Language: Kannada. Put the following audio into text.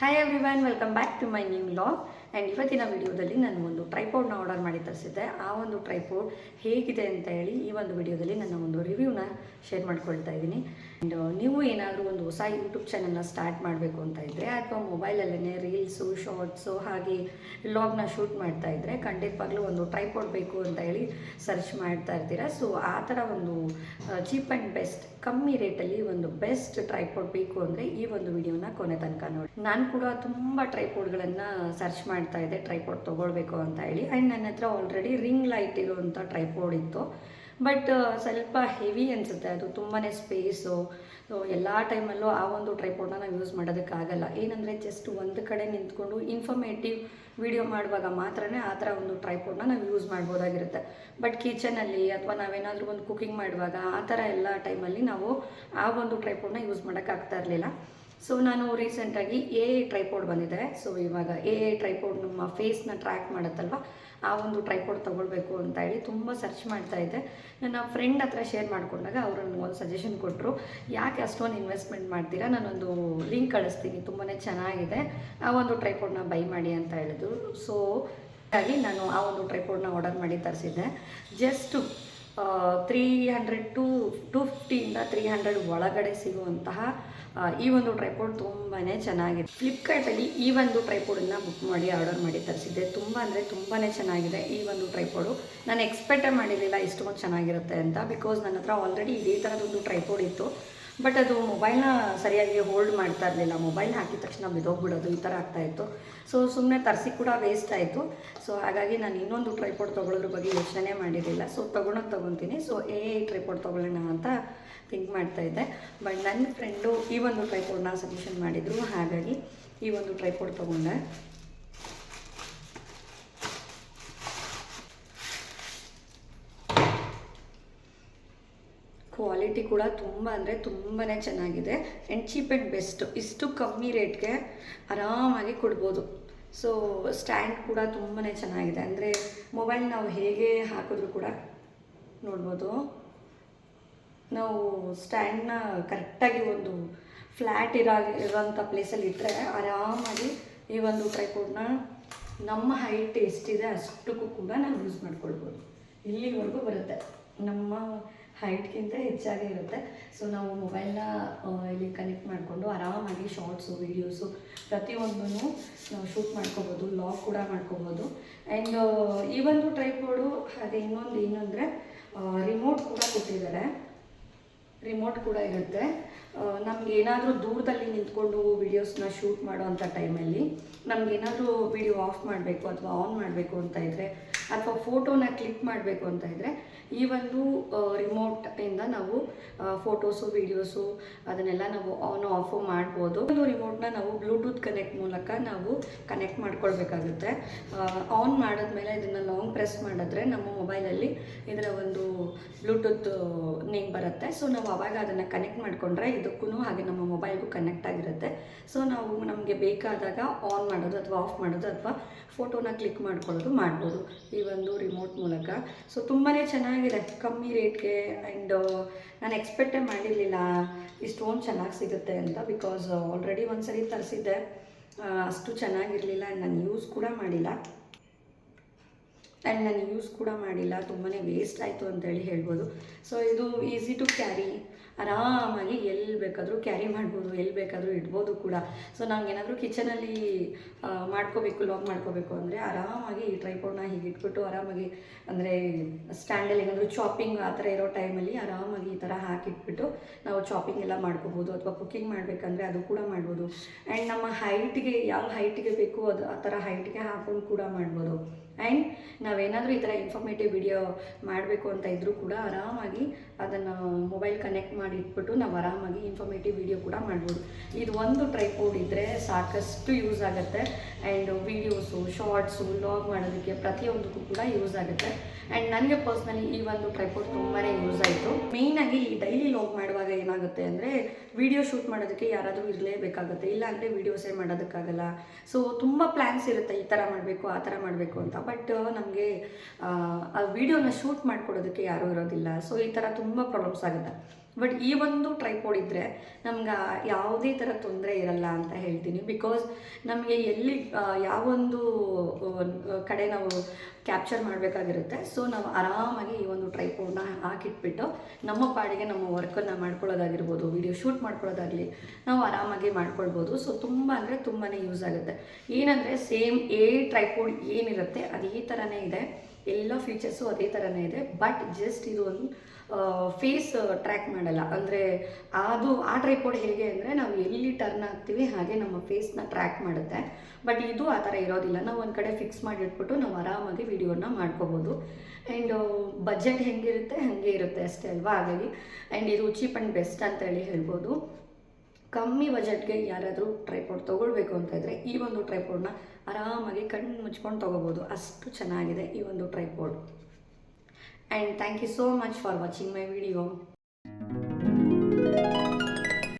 Hi everyone, welcome back to my new vlog. And ಇವತ್ತಿನ ವಿಡಿಯೋದಲ್ಲಿ ನಾನು ಒಂದು ಟ್ರೈಪೋಡ್ನ ಆರ್ಡರ್ ಮಾಡಿ ತರಿಸಿದ್ದೆ. ಆ ಒಂದು ಟ್ರೈಪೋಡ್ ಹೇಗಿದೆ ಅಂತ ಹೇಳಿ ಈ ಒಂದು ವಿಡಿಯೋದಲ್ಲಿ ನನ್ನ ಒಂದು ರಿವ್ಯೂನ ಶೇರ್ ಮಾಡ್ಕೊಳ್ತಾ ಇದ್ದೀನಿ. ಆ್ಯಂಡ್ ನೀವು ಏನಾದರೂ ಒಂದು ಹೊಸ ಯೂಟ್ಯೂಬ್ ಚಾನಲ್ನ ಸ್ಟಾರ್ಟ್ ಮಾಡಬೇಕು ಅಂತ ಇದ್ದರೆ ಅಥವಾ ಮೊಬೈಲಲ್ಲೇ ರೀಲ್ಸು, ಶಾರ್ಟ್ಸು ಹಾಗೆ ವ್ಲಾಗ್ನ ಶೂಟ್ ಮಾಡ್ತಾ ಇದ್ದರೆ ಖಂಡಿತವಾಗ್ಲೂ ಒಂದು ಟ್ರೈಪೋಡ್ ಬೇಕು ಅಂತ ಹೇಳಿ ಸರ್ಚ್ ಮಾಡ್ತಾ ಇರ್ತೀರಾ. ಸೊ ಆ ಥರ ಒಂದು ಚೀಪ್ ಆ್ಯಂಡ್ ಬೆಸ್ಟ್, ಕಮ್ಮಿ ರೇಟಲ್ಲಿ ಒಂದು ಬೆಸ್ಟ್ ಟ್ರೈಪೋಡ್ ಬೇಕು ಅಂದರೆ ಈ ಒಂದು ವಿಡಿಯೋನ ಕೊನೆ ತನಕ ನೋಡಿ. ನಾನು ಕೂಡ ತುಂಬ ಟ್ರೈಪೋಡ್ಗಳನ್ನು ಸರ್ಚ್ ಮಾಡ್ತಾ ಇದ್ದೆ, ಟ್ರೈಪೋಡ್ ತೊಗೊಳ್ಬೇಕು ಅಂತ ಹೇಳಿ. ಆ್ಯಂಡ್ ನನ್ನ ಹತ್ರ ಆಲ್ರೆಡಿ ರಿಂಗ್ ಲೈಟ್ ಇರುವಂಥ ಟ್ರೈಪೋಡ್ ಇತ್ತು. ಬಟ್ ಸ್ವಲ್ಪ ಹೆವಿ ಅನಿಸುತ್ತೆ, ಅದು ತುಂಬಾ ಸ್ಪೇಸು. ಎಲ್ಲ ಟೈಮಲ್ಲೂ ಆ ಒಂದು ಟ್ರೈಪೋಡ್ನ ನಾವು ಯೂಸ್ ಮಾಡೋದಕ್ಕಾಗಲ್ಲ. ಏನಂದರೆ ಜಸ್ಟ್ ಒಂದು ಕಡೆ ನಿಂತ್ಕೊಂಡು ಇನ್ಫಾರ್ಮೇಟಿವ್ ವಿಡಿಯೋ ಮಾಡುವಾಗ ಮಾತ್ರನೇ ಆ ಥರ ಒಂದು ಟ್ರೈಪೋಡ್ನ ನಾವು ಯೂಸ್ ಮಾಡ್ಬೋದಾಗಿರುತ್ತೆ. ಬಟ್ ಕಿಚನಲ್ಲಿ ಅಥವಾ ನಾವೇನಾದರೂ ಒಂದು ಕುಕಿಂಗ್ ಮಾಡುವಾಗ ಆ ಥರ ಎಲ್ಲ ಟೈಮಲ್ಲಿ ನಾವು ಆ ಒಂದು ಟ್ರೈಪೋಡ್ನ ಯೂಸ್ ಮಾಡೋಕ್ಕಾಗ್ತಾ ಇರಲಿಲ್ಲ. ಸೊ ನಾನು ರೀಸೆಂಟಾಗಿ ಟ್ರೈಪೋಡ್ ಬಂದಿದೆ. ಸೊ ಇವಾಗ ಟ್ರೈಪೋಡ್ ನಮ್ಮ ಫೇಸ್ನ ಟ್ರ್ಯಾಕ್ ಮಾಡುತ್ತಲ್ವ, ಆ ಒಂದು ಟ್ರೈಪೋಡ್ ತೊಗೊಳ್ಬೇಕು ಅಂತ ಹೇಳಿ ತುಂಬ ಸರ್ಚ್ ಮಾಡ್ತಾ ಇದ್ದೆ. ನನ್ನ ಫ್ರೆಂಡ್ ಹತ್ರ ಶೇರ್ ಮಾಡಿಕೊಂಡಾಗ ಅವರು ಒಂದು ಸಜೆಷನ್ ಕೊಟ್ಟರು, ಯಾಕೆ ಅಷ್ಟೊಂದು ಇನ್ವೆಸ್ಟ್ಮೆಂಟ್ ಮಾಡ್ತೀರಾ, ನಾನೊಂದು ಲಿಂಕ್ ಕಳಿಸ್ತೀನಿ, ತುಂಬಾ ಚೆನ್ನಾಗಿದೆ, ಆ ಒಂದು ಟ್ರೈಪೋಡ್ನ ಬೈ ಮಾಡಿ ಅಂತ ಹೇಳಿದ್ರು. ಸೊ ಹಾಗಾಗಿ ನಾನು ಆ ಒಂದು ಟ್ರೈಪೋಡ್ನ ಆರ್ಡರ್ ಮಾಡಿ ತರಿಸಿದ್ದೆ. ಜಸ್ಟು 300 to 250 300 ಒಳಗಡೆ ಸಿಗುವಂತಹ ಈ ಒಂದು ಟ್ರೈಪೋಡ್ ತುಂಬಾ ಚೆನ್ನಾಗಿದೆ. ಫ್ಲಿಪ್ಕಾರ್ಟಲ್ಲಿ ಈ ಒಂದು ಟ್ರೈಪೋಡನ್ನು ಬುಕ್ ಮಾಡಿ ಆರ್ಡರ್ ಮಾಡಿ ತರಿಸಿದ್ದೆ. ತುಂಬ ಅಂದರೆ ತುಂಬಾ ಚೆನ್ನಾಗಿದೆ ಈ ಒಂದು ಟ್ರೈಪೋಡು. ನಾನು ಎಕ್ಸ್ಪೆಕ್ಟೇ ಮಾಡಿರಲಿಲ್ಲ ಇಷ್ಟೊಂದು ಚೆನ್ನಾಗಿರುತ್ತೆ ಅಂತ. ಬಿಕಾಸ್ ನನ್ನ ಹತ್ರ ಆಲ್ರೆಡಿ ಇದೇ ಥರದೊಂದು ಟ್ರೈಪೋಡ್ ಇತ್ತು. ಬಟ್ ಅದು ಮೊಬೈಲ್ನ ಸರಿಯಾಗಿ ಹೋಲ್ಡ್ ಮಾಡ್ತಾ ಇರಲಿಲ್ಲ. ಮೊಬೈಲ್ ಹಾಕಿದ ತಕ್ಷಣ ಬಿದೋಗ್ಬಿಡೋದು, ಈ ಥರ ಆಗ್ತಾಯಿತ್ತು. ಸೊ ಸುಮ್ಮನೆ ತರಿಸಿ ಕೂಡ ವೇಸ್ಟ್ ಆಯಿತು. ಸೊ ಹಾಗಾಗಿ ನಾನು ಇನ್ನೊಂದು ಟ್ರೈಪೋಡ್ ತೊಗೊಳ್ಳೋದ್ರ ಬಗ್ಗೆ ಯೋಚನೆ ಮಾಡಿರಲಿಲ್ಲ. ಸೊ ತೊಗೊತೀನಿ. ಸೊ ಟ್ರೈಪೋಡ್ ತೊಗೊಳ್ಳೋಣ ಅಂತ ಥಿಂಕ್ ಮಾಡ್ತಾಯಿದ್ದೆ. ಬಟ್ ನನ್ನ ಫ್ರೆಂಡು ಈ ಒಂದು ಟ್ರೈಪೋಡ್ನ ಸಜೆಷನ್ ಮಾಡಿದರು, ಹಾಗಾಗಿ ಈ ಒಂದು ಟ್ರೈಪೋಡ್ ತೊಗೊಂಡೆ. ಕ್ವಾಲಿಟಿ ಕೂಡ ತುಂಬ ಅಂದರೆ ತುಂಬಾ ಚೆನ್ನಾಗಿದೆ. ಆ್ಯಂಡ್ ಚೀಪ್ ಆ್ಯಂಡ್ ಬೆಸ್ಟ್, ಇಷ್ಟು ಕಮ್ಮಿ ರೇಟ್ಗೆ ಆರಾಮಾಗಿ ಕೊಡ್ಬೋದು. ಸೊ ಸ್ಟ್ಯಾಂಡ್ ಕೂಡ ತುಂಬಾ ಚೆನ್ನಾಗಿದೆ. ಅಂದರೆ ಮೊಬೈಲ್ ನಾವು ಹೇಗೆ ಹಾಕಿದ್ರೂ ಕೂಡ ನೋಡ್ಬೋದು, ನಾವು ಸ್ಟ್ಯಾಂಡ್ನ ಕರೆಕ್ಟಾಗಿ ಒಂದು ಫ್ಲ್ಯಾಟ್ ಇರೋಂಥ ಪ್ಲೇಸಲ್ಲಿ ಇಟ್ಟರೆ ಆರಾಮಾಗಿ ಈ ಒಂದು ಟ್ರೈಪೋಡ್ನ ನಮ್ಮ ಹೈಟ್ ಎಷ್ಟಿದೆ ಅಷ್ಟಕ್ಕೂ ಕೂಡ ನಾವು ಯೂಸ್ ಮಾಡ್ಕೊಳ್ಬೋದು. ಇಲ್ಲಿವರೆಗೂ ಬರುತ್ತೆ, ನಮ್ಮ ಹೈಟ್ಗಿಂತ ಹೆಚ್ಚಾಗೇ ಇರುತ್ತೆ. ಸೊ ನಾವು ಮೊಬೈಲ್ನ ಇಲ್ಲಿ ಕನೆಕ್ಟ್ ಮಾಡಿಕೊಂಡು ಆರಾಮಾಗಿ ಶಾರ್ಟ್ಸು, ವೀಡಿಯೋಸು ಪ್ರತಿಯೊಂದೂ ನಾವು ಶೂಟ್ ಮಾಡ್ಕೋಬೋದು, ಲಾಗ್ ಕೂಡ ಮಾಡ್ಕೋಬೋದು. ಆ್ಯಂಡ್ ಈ ಒಂದು ಟ್ರೈಪೋಡು ಹಾಗೆ ಇನ್ನೊಂದರೆ ರಿಮೋಟ್ ಕೂಡ ಕೊಟ್ಟಿದ್ದಾರೆ. ರಿಮೋಟ್ ಕೂಡ ಇರುತ್ತೆ. ನಮ್ಗೆ ಏನಾದರೂ ದೂರದಲ್ಲಿ ನಿಂತ್ಕೊಂಡು ವೀಡಿಯೋಸ್ನ ಶೂಟ್ ಮಾಡೋವಂಥ ಟೈಮಲ್ಲಿ ನಮಗೇನಾದರೂ ವೀಡಿಯೋ ಆಫ್ ಮಾಡಬೇಕು ಅಥವಾ ಆನ್ ಮಾಡಬೇಕು ಅಂತ ಇದ್ದರೆ, ಅಥವಾ ಫೋಟೋನ ಕ್ಲಿಕ್ ಮಾಡಬೇಕು ಅಂತ ಇದ್ದರೆ ಈ ಒಂದು ರಿಮೋಟಿಂದ ನಾವು ಫೋಟೋಸು, ವೀಡಿಯೋಸು ಅದನ್ನೆಲ್ಲ ನಾವು ಆನ್ ಆಫು ಮಾಡ್ಬೋದು. ಒಂದು ರಿಮೋಟ್ನ ನಾವು ಬ್ಲೂಟೂತ್ ಕನೆಕ್ಟ್ ಮೂಲಕ ನಾವು ಕನೆಕ್ಟ್ ಮಾಡ್ಕೊಳ್ಬೇಕಾಗುತ್ತೆ. ಆನ್ ಮಾಡಿದ್ಮೇಲೆ ಇದನ್ನು ಲಾಂಗ್ ಪ್ರೆಸ್ ಮಾಡಿದ್ರೆ ನಮ್ಮ ಮೊಬೈಲಲ್ಲಿ ಇದರ ಒಂದು ಬ್ಲೂಟೂತ್ ನೇಮ್ ಬರುತ್ತೆ. ಸೊ ನಾವು ಆವಾಗ ಅದನ್ನು ಕನೆಕ್ಟ್ ಮಾಡಿಕೊಂಡ್ರೆ ಇದಕ್ಕೂ ಹಾಗೆ ನಮ್ಮ ಮೊಬೈಲ್ಗೂ ಕನೆಕ್ಟ್ ಆಗಿರುತ್ತೆ. ಸೊ ನಾವು ನಮಗೆ ಬೇಕಾದಾಗ ಆನ್ ಮಾಡೋದು ಅಥವಾ ಆಫ್ ಮಾಡೋದು ಅಥವಾ ಫೋಟೋನ ಕ್ಲಿಕ್ ಮಾಡ್ಕೊಳ್ಳೋದು ಮಾಡ್ಬೋದು ಈ ಒಂದು ರಿಮೋಟ್ ಮೂಲಕ. ಸೊ ತುಂಬಾ ಚೆನ್ನಾಗಿದೆ ಕಮ್ಮಿ ರೇಟ್ಗೆ. ಆ್ಯಂಡ್ ನಾನು ಎಕ್ಸ್ಪೆಕ್ಟೇ ಮಾಡಿರಲಿಲ್ಲ ಇಷ್ಟೊಂದು ಚೆನ್ನಾಗಿ ಸಿಗುತ್ತೆ ಅಂತ. ಬಿಕಾಸ್ ಆಲ್ರೆಡಿ ಒಂದು ಸರಿ ತರಿಸಿದ್ದೆ, ಅಷ್ಟು ಚೆನ್ನಾಗಿರಲಿಲ್ಲ. ಆ್ಯಂಡ್ ನಾನು ಯೂಸ್ ಕೂಡ ಮಾಡಿಲ್ಲ, ತುಂಬಾ ವೇಸ್ಟ್ ಆಯಿತು ಅಂತೇಳಿ ಹೇಳ್ಬೋದು. ಸೊ ಇದು ಈಸಿ ಟು ಕ್ಯಾರಿ, ಆರಾಮಾಗಿ ಎಲ್ಲಿ ಬೇಕಾದರೂ ಕ್ಯಾರಿ ಮಾಡ್ಬೋದು, ಎಲ್ಲಿ ಬೇಕಾದರೂ ಇಡ್ಬೋದು ಕೂಡ. ಸೊ ನಮಗೇನಾದರೂ ಕಿಚನಲ್ಲಿ ಲಾಗ್ ಮಾಡ್ಕೋಬೇಕು ಅಂದರೆ ಆರಾಮಾಗಿ ಈ ಟ್ರೈಪೋಡ್ನ ಹೀಗೆ ಇಟ್ಬಿಟ್ಟು ಆರಾಮಾಗಿ, ಅಂದರೆ ಸ್ಟ್ಯಾಂಡಲ್ಲಿ ಏನಾದರೂ ಚಾಪಿಂಗ್ ಆ ಥರ ಇರೋ ಟೈಮಲ್ಲಿ ಆರಾಮಾಗಿ ಈ ಥರ ಹಾಕಿಟ್ಬಿಟ್ಟು ನಾವು ಚಾಪಿಂಗ್ ಎಲ್ಲ ಮಾಡ್ಕೋಬೋದು. ಅಥವಾ ಕುಕ್ಕಿಂಗ್ ಮಾಡಬೇಕಂದ್ರೆ ಅದು ಕೂಡ ಮಾಡ್ಬೋದು. ಆ್ಯಂಡ್ ನಮ್ಮ ಹೈಟ್ಗೆ ಯಾವ ಹೈಟ್ಗೆ ಬೇಕು ಅದು ಆ ಥರ ಹೈಟ್ಗೆ ಹಾಕೊಂಡು ಕೂಡ ಮಾಡ್ಬೋದು. ಆ್ಯಂಡ್ ನಾವೇನಾದರೂ ಈ ಥರ ಇನ್ಫಾರ್ಮೇಟಿವ್ ವಿಡಿಯೋ ಮಾಡಬೇಕು ಅಂತ ಇದ್ದರೂ ಕೂಡ ಆರಾಮಾಗಿ ಅದನ್ನು ಮೊಬೈಲ್ ಕನೆಕ್ಟ್ ಮಾಡಿ ಇಟ್ಬಿಟ್ಟು ನಾವು ಆರಾಮಾಗಿ ಇನ್ಫಾರ್ಮೇಟಿವ್ ವಿಡಿಯೋ ಕೂಡ ಮಾಡ್ಬೋದು. ಇದು ಒಂದು ಟ್ರೈಪೋಡ್ ಇದ್ದರೆ ಸಾಕಷ್ಟು ಯೂಸ್ ಆಗುತ್ತೆ. ಆ್ಯಂಡ್ ವೀಡಿಯೋಸು, ಶಾರ್ಟ್ಸು, ಲಾಗ್ ಮಾಡೋದಕ್ಕೆ ಪ್ರತಿಯೊಂದಕ್ಕೂ ಕೂಡ ಯೂಸ್ ಆಗುತ್ತೆ. ಆ್ಯಂಡ್ ನನಗೆ ಪರ್ಸ್ನಲಿ ಈ ಒಂದು ಟ್ರೈಪೋಡ್ ತುಂಬಾ ಯೂಸ್ ಆಯಿತು. ಮೇಯ್ನಾಗಿ ಈ ಡೈಲಿ ಲಾಗ್ ಮಾಡುವಾಗ ಏನಾಗುತ್ತೆ ಅಂದರೆ ವೀಡಿಯೋ ಶೂಟ್ ಮಾಡೋದಕ್ಕೆ ಯಾರಾದರೂ ಇರಲೇಬೇಕಾಗುತ್ತೆ, ಇಲ್ಲಾಂದರೆ ವೀಡಿಯೋಸೇ ಮಾಡೋದಕ್ಕಾಗಲ್ಲ. ಸೊ ತುಂಬ ಪ್ಲ್ಯಾನ್ಸ್ ಇರುತ್ತೆ, ಈ ಥರ ಮಾಡಬೇಕು ಆ ಥರ ಮಾಡಬೇಕು ಅಂತ. ಬಟ್ ನಮಗೆ ಆ ವೀಡಿಯೋನ ಶೂಟ್ ಮಾಡ್ಕೊಡೋದಕ್ಕೆ ಯಾರೂ ಇರೋದಿಲ್ಲ. ಸೊ ಈ ಥರ ತುಂಬ ಪ್ರಾಬ್ಲಮ್ಸ್ ಆಗುತ್ತೆ. ಬಟ್ ಈ ಒಂದು ಟ್ರೈಪೋಡ್ ಇದ್ದರೆ ನಮ್ಗೆ ಯಾವುದೇ ಥರ ತೊಂದರೆ ಇರಲ್ಲ ಅಂತ ಹೇಳ್ತೀನಿ. ಬಿಕಾಸ್ ನಮಗೆ ಎಲ್ಲಿ ಯಾವೊಂದು ಕಡೆ ನಾವು ಕ್ಯಾಪ್ಚರ್ ಮಾಡಬೇಕಾಗಿರುತ್ತೆ. ಸೊ ನಾವು ಆರಾಮಾಗಿ ಈ ಒಂದು ಟ್ರೈಪೋಡ್ನ ಹಾಕಿಟ್ಬಿಟ್ಟು ನಮ್ಮ ಪಾಡಿಗೆ ನಮ್ಮ ವರ್ಕನ್ನು ಮಾಡ್ಕೊಳ್ಳೋದಾಗಿರ್ಬೋದು, ವಿಡಿಯೋ ಶೂಟ್ ಮಾಡ್ಕೊಳ್ಳೋದಾಗಲಿ ನಾವು ಆರಾಮಾಗಿ ಮಾಡ್ಕೊಳ್ಬೋದು. ಸೊ ತುಂಬ ಅಂದರೆ ತುಂಬಾ ಯೂಸ್ ಆಗುತ್ತೆ. ಏನಂದರೆ ಸೇಮ್ ಟ್ರೈಪೋಡ್ ಏನಿರುತ್ತೆ ಅದೇ ಥರನೇ ಇದೆ, ಎಲ್ಲ ಫೀಚರ್ಸು ಅದೇ ಥರನೇ ಇದೆ. ಬಟ್ ಜಸ್ಟ್ ಇದು ಒಂದು ಫೇಸ್ ಟ್ರ್ಯಾಕ್ ಮಾಡಲ್ಲ. ಅಂದರೆ ಆ ಟ್ರೈಪೋಡ್ ಹೇಗೆ ಅಂದರೆ ನಾವು ಎಲ್ಲಿ ಟರ್ನ್ ಆಗ್ತೀವಿ ಹಾಗೆ ನಮ್ಮ ಫೇಸ್ನ ಟ್ರ್ಯಾಕ್ ಮಾಡುತ್ತೆ. ಬಟ್ ಇದು ಆ ಥರ ಇರೋದಿಲ್ಲ. ನಾವು ಒಂದು ಕಡೆ ಫಿಕ್ಸ್ ಮಾಡಿಟ್ಬಿಟ್ಟು ನಾವು ಆರಾಮಾಗಿ ವಿಡಿಯೋನ ಮಾಡ್ಕೋಬೋದು. ಆ್ಯಂಡ್ ಬಜೆಟ್ ಹೆಂಗಿರುತ್ತೆ ಹಾಗೆ ಇರುತ್ತೆ ಅಷ್ಟೇ ಅಲ್ವಾ. ಹಾಗಾಗಿ ಆ್ಯಂಡ್ ಇದು ಚೀಪ್ ಆ್ಯಂಡ್ ಬೆಸ್ಟ್ ಅಂತೇಳಿ ಹೇಳ್ಬೋದು. ಕಮ್ಮಿ ಬಜೆಟ್ಗೆ ಯಾರಾದರೂ ಟ್ರೈಪೋಡ್ ತೊಗೊಳ್ಬೇಕು ಅಂತ ಇದ್ದರೆ ಈ ಒಂದು ಟ್ರೈಪೋಡ್ನ ಆರಾಮಾಗಿ ಕಣ್ಣು ಮುಚ್ಕೊಂಡು ತೊಗೋಬೋದು. ಅಷ್ಟು ಚೆನ್ನಾಗಿದೆ ಈ ಒಂದು tripod. And thank you so much for watching my video.